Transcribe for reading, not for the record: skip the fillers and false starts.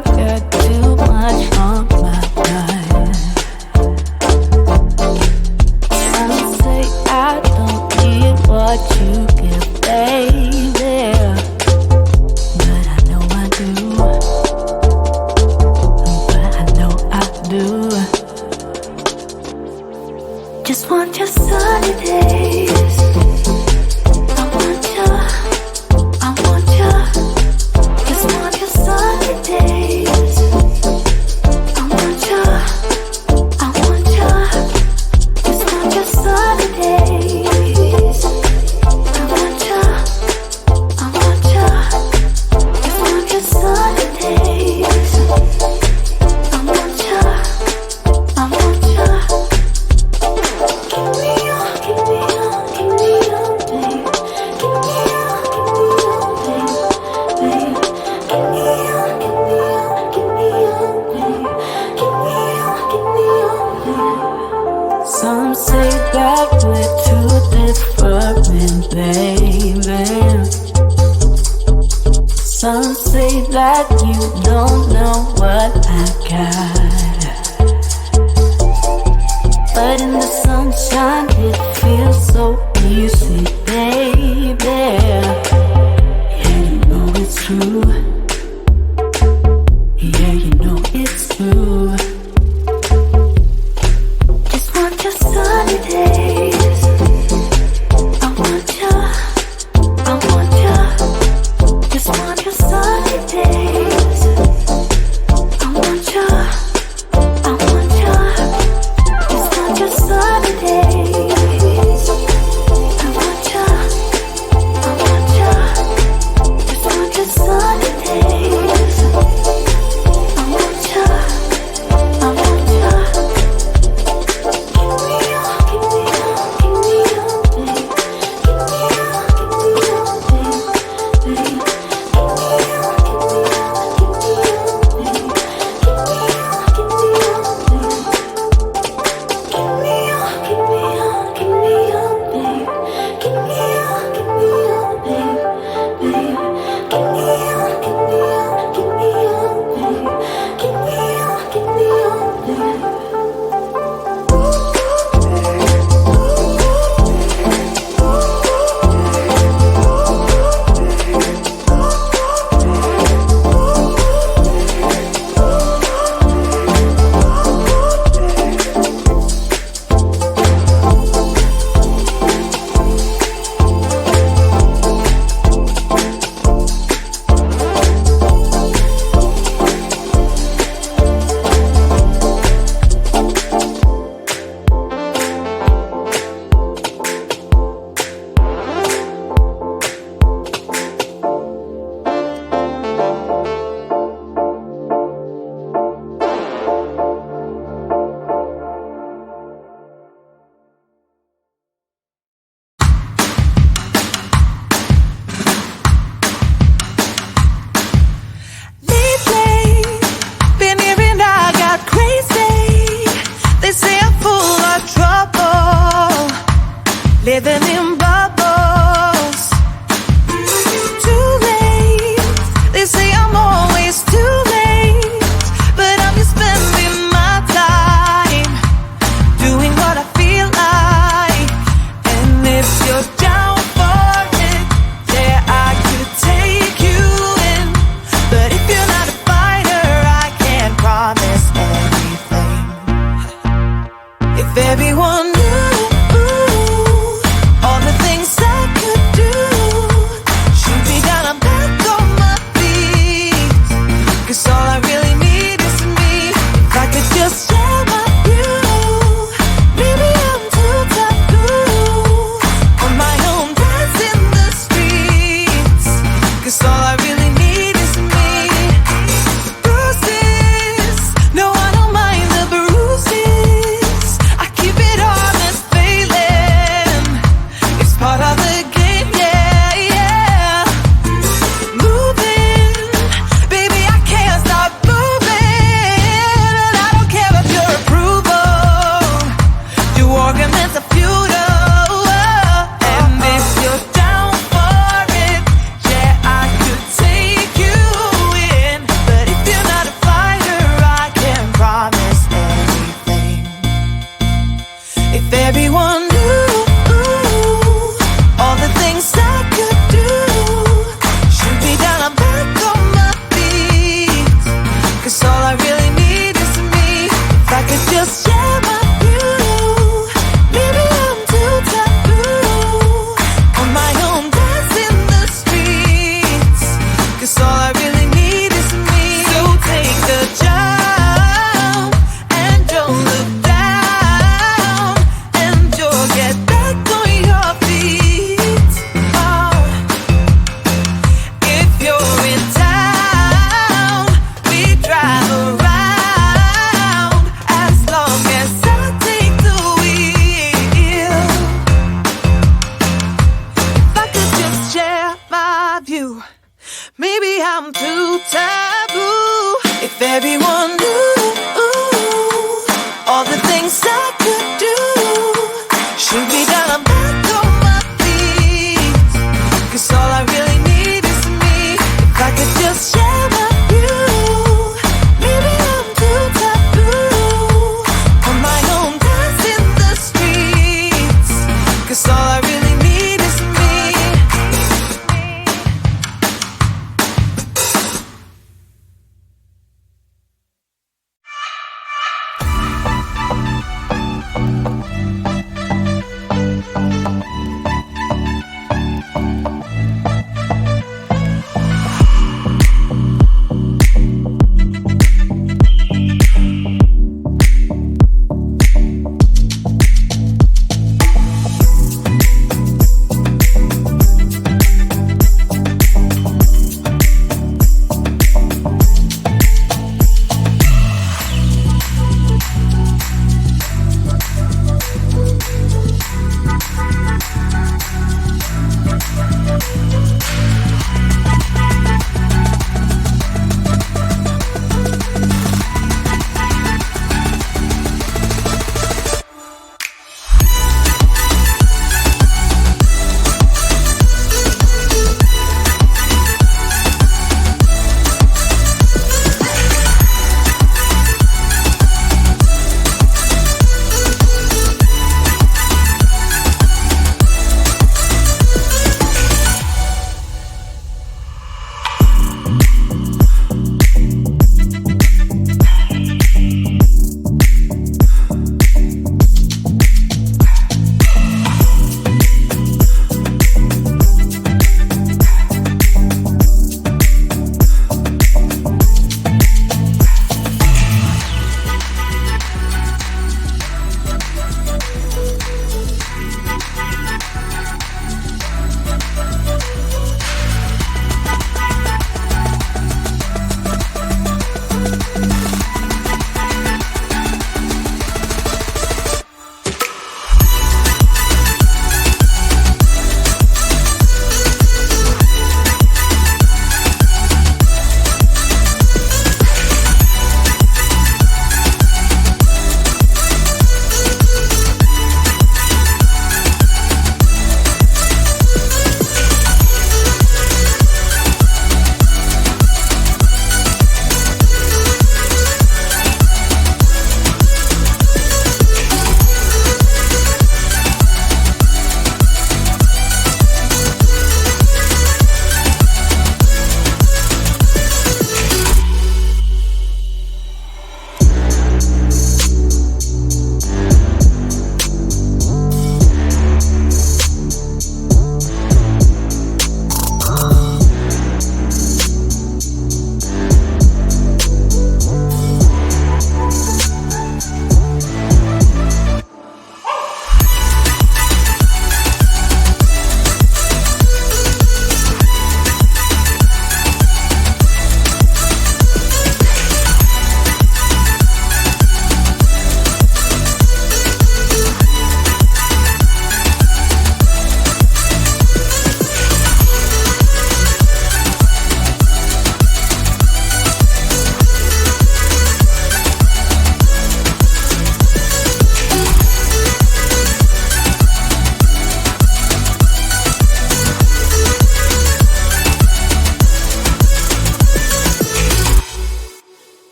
got too much on my mind. Some say I don't need what you give, baby, but I know I do. But I know I do. Just want your sunny days. I want you. I want you. Just want your sunny days. I want you. I want you. Just want your sunny days. I want you. I want you. Just want your sunny days. I want you. I want you. Give me your, give me your, give me your babe. Give me your, give me your babe, babe. Give me your, give me your, give me your babe. Give me your, give me your babe. Some say that we're too different, baby. Some say that you don't know what I got. But in the sunshine it feels so easy, baby. Yeah, you know it's true. Yeah, you know it's true. Just want your sunny days. I want you. I want you. Just want your sunny days. I want you. I want you. Just want your sunny days. everyone knew all the things I could do. Shoot me down, I'm back on my feet. 'Cause all I really need is me. If I could just share my view. Maybe I'm too taboo. On my own, dance in the streets. 'Cause all I really need is me.